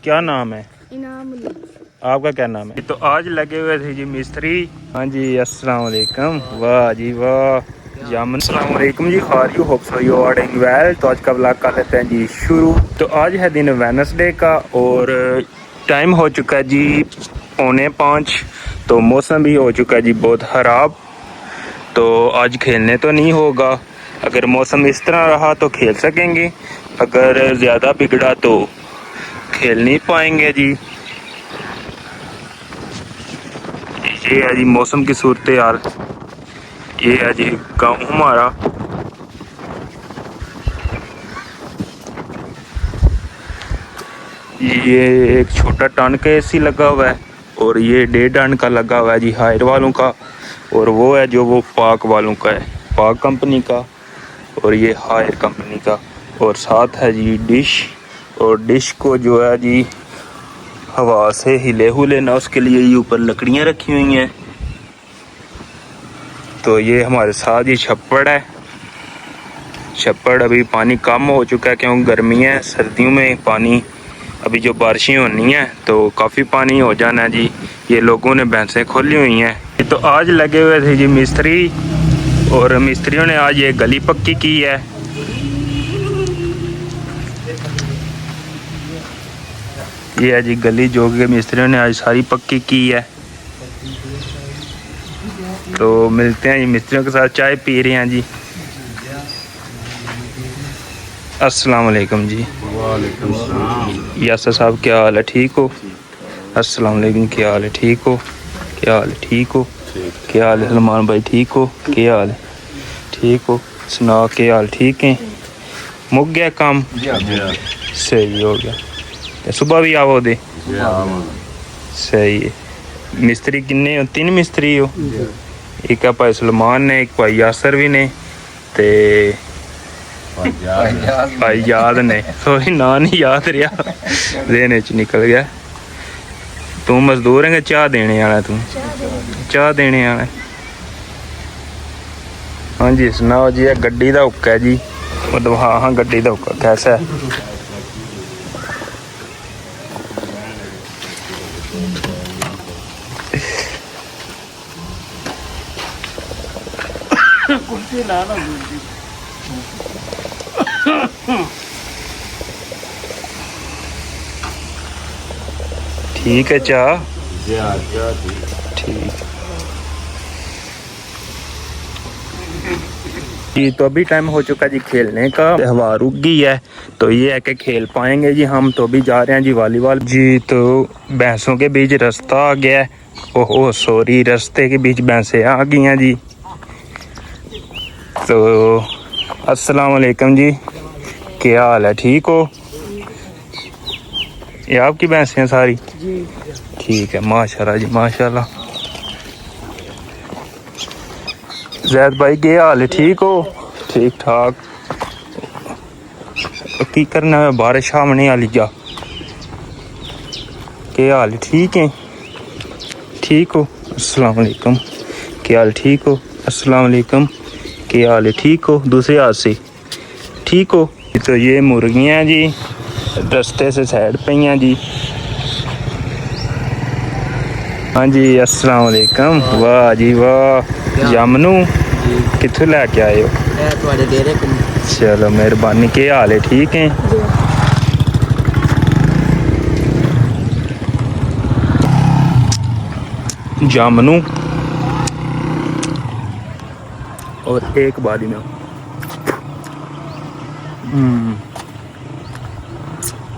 क्या नाम है? इनाम। आपका क्या नाम है? तो आज लगे हुए थे जी मिस्त्री। हाँ जी, अस्सलाम वालेकुम। वाह जी वाह। जामन अस्सलाम वालेकुम जी। How you hope so you are doing well. तो आज का ब्लॉग कर लेते हैं जी शुरू। तो आज है दिन वेडनेसडे का और टाइम हो चुका है जी 4:45। तो मौसम भी हो चुका है जी बहुत ख़राब। तो आज खेलने तो नहीं होगा। अगर मौसम इस तरह रहा तो खेल सकेंगे, अगर ज़्यादा बिगड़ा तो खेल नहीं पाएंगे जी। ये है जी मौसम की सूरत हाल। ये है जी गाँव हमारा। ये एक छोटा टन का एसी लगा हुआ है और ये 1.5 टन का लगा हुआ है जी हायर वालों का, और वो है जो वो पाक वालों का है, पाक कंपनी का, और ये हायर कंपनी का। और साथ है जी डिश, और डिश को जो है जी हवा से हिले हुले ना उसके लिए ये ऊपर लकड़ियाँ रखी हुई हैं। तो ये हमारे साथ ये छप्पड़ है। छप्पड़ अभी पानी कम हो चुका है क्योंकि गर्मी है। सर्दियों में पानी अभी जो बारिशें होनी है तो काफ़ी पानी हो जाना है जी। ये लोगों ने भैंसें खोली हुई हैं। तो आज लगे हुए थे जी मिस्त्री, और मिस्त्रियों ने आज ये गली पक्की की है। ये है जी गली जो कि मिस्त्रियों ने आज सारी पक्की की है। तो मिलते हैं जी मिस्त्रियों के साथ, चाय पी रहे हैं जी। अस्सलाम वालेकुम जी। वालेकुम सलाम। यासर साहब क्या हाल है, ठीक हो? अस्सलाम वालेकुम, क्या हाल है, ठीक हो? क्या हाल है, ठीक हो? क्या हाल है सलमान भाई, ठीक हो? क्या हाल है, ठीक हो? सुना क्या हाल, ठीक है? मुक गया काम? सही हो गया। तो सुबह भी आओ दे। सही है। मिस्त्री किन्ने हो? 3 मिस्त्री हो। एक है भाई सलमान ने, एक भाई यासर भी ने, ते भाई याद ने, सॉरी ना नहीं याद रहा, देने च निकल गया। तू मजदूर है, चाह देने वाला, तू चाह देने वाला। हाँ जी सुनाओ जी। गड्डी का हुक्का है जी, मतलब हाँ गड्डी का हुक्का कैसा है? ठीक है चाह, ठीक जी। तो अभी टाइम हो चुका जी खेलने का, हवा रुक गई है तो ये है कि खेल पाएंगे जी हम। तो अभी जा रहे हैं जी वॉलीबॉल जी। तो भैंसों के बीच रास्ता आ गया है। ओहो सॉरी, रास्ते के बीच भैंसें आ गई हैं जी। तो अस्सलाम वालेकुम जी, क्या हाल है, ठीक हो? ये आपकी भैंसें हैं सारी? ठीक है, माशाल्लाह जी माशाल्लाह। जैद भाई क्या हाल है, ठीक हो? ठीक ठाक। की करना है, बारिश आने वाली जा। क्या हाल है, ठीक है? ठीक हो? अस्सलाम वालेकुम, क्या हाल, ठीक हो? अस्सलाम वालेकुम, क्या हाल है, ठीक हो? दूसरे हाथ से ठीक हो? तो ये मुर्गियाँ जी रास्ते से साइड पे हैं जी। हाँ जी अस्सलाम वालेकुम। वाह जी वाह। जामनू कित्थों लैके आए हो? चलो मेहरबानी। क्या हाल है, ठीक है? जामनू और एक बारी में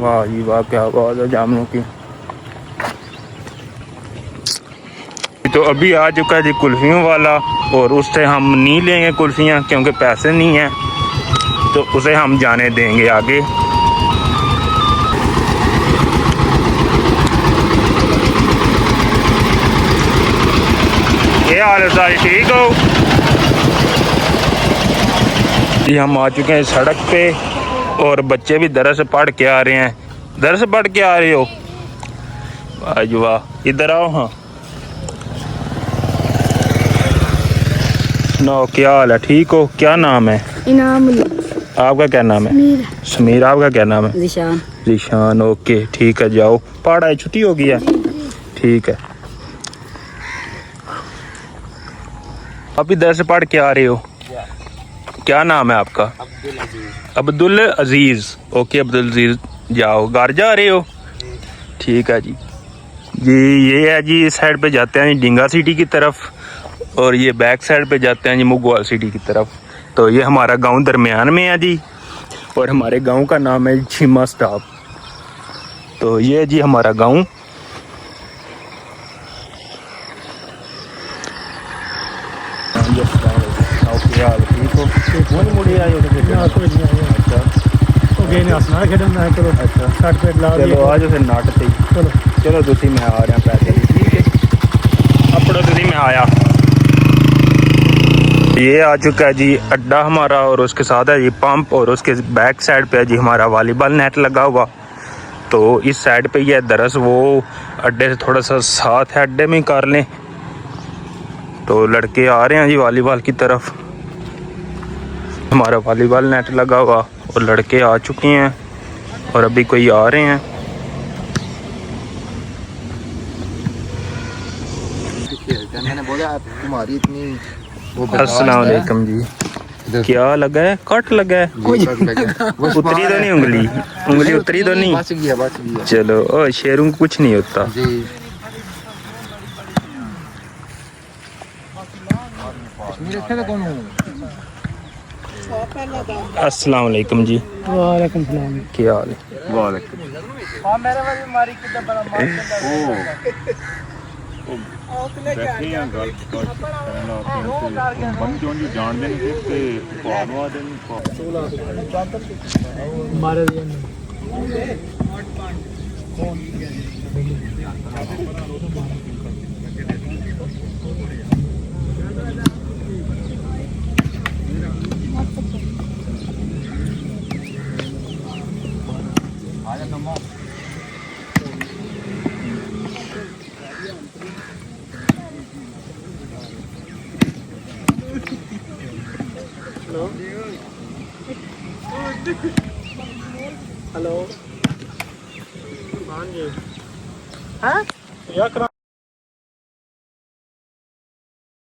वाह जी वाह, क्या बात है जामनू की। तो अभी आ चुका है जी कुल्फियों वाला, और उससे हम नहीं लेंगे कुल्फियाँ क्योंकि पैसे नहीं हैं, तो उसे हम जाने देंगे आगे। क्या हाल है सारी, ठीक हो जी? हम आ चुके हैं सड़क पे और बच्चे भी दरस पढ़ के आ रहे हैं। दरस पढ़ के आ रहे हो? वाह जी वाह, इधर आओ। हाँ सुनाओ क्या हाल है, ठीक हो? क्या नाम है? इनाम। आपका क्या नाम है? समीर। समीर। आपका क्या नाम है? निशान। जीशान ओके ठीक है, जाओ पढ़ाई छुट्टी हो गई है, ठीक है। आप इधर से पढ़ के आ रहे हो, क्या नाम है आपका? अब्दुल अजीज। ओके अब्दुल अजीज, जाओ घर जा रहे हो, ठीक है जी। ये है जी, इस साइड पे जाते हैं डिंगा सिटी की तरफ, और ये बैक साइड पे जाते हैं जी मुगवाल सिटी की तरफ। तो ये हमारा गांव दरमियान में है जी, और हमारे गांव का नाम है छिमा स्टाप। तो ये जी हमारा गांव। चलो आज फिर नाट से चलो तुसी मैं आ रहा पैसे, ठीक है अपना तुसी मैं आया। ये आ चुका है जी अड्डा हमारा, और उसके साथ है जी पंप, और उसके बैक साइड पे है जी हमारा वॉलीबॉल नेट लगा हुआ। तो इस साइड पे ये दरअस वो अड्डे से थोड़ा सा साथ है, अड्डे में कर लें। तो लड़के आ रहे हैं जी वॉलीबॉल की तरफ, हमारा वॉलीबॉल नेट लगा हुआ और लड़के आ चुके हैं, और अभी कोई आ रहे हैं। मैंने बोला तुम्हारी इतनी अस्सलाम वालेकुम जी, क्या लगा है? कट लगा है? उतरी तो नहीं उंगली? उंगली उतरी तो नहीं? बच गया। चलो ओ शेरों को कुछ नहीं होता जी। अस्सलाम वालेकुम जी। वालेकुम सलाम। क्या हाल है? हेलो हाँ जी, हाँ क्या करा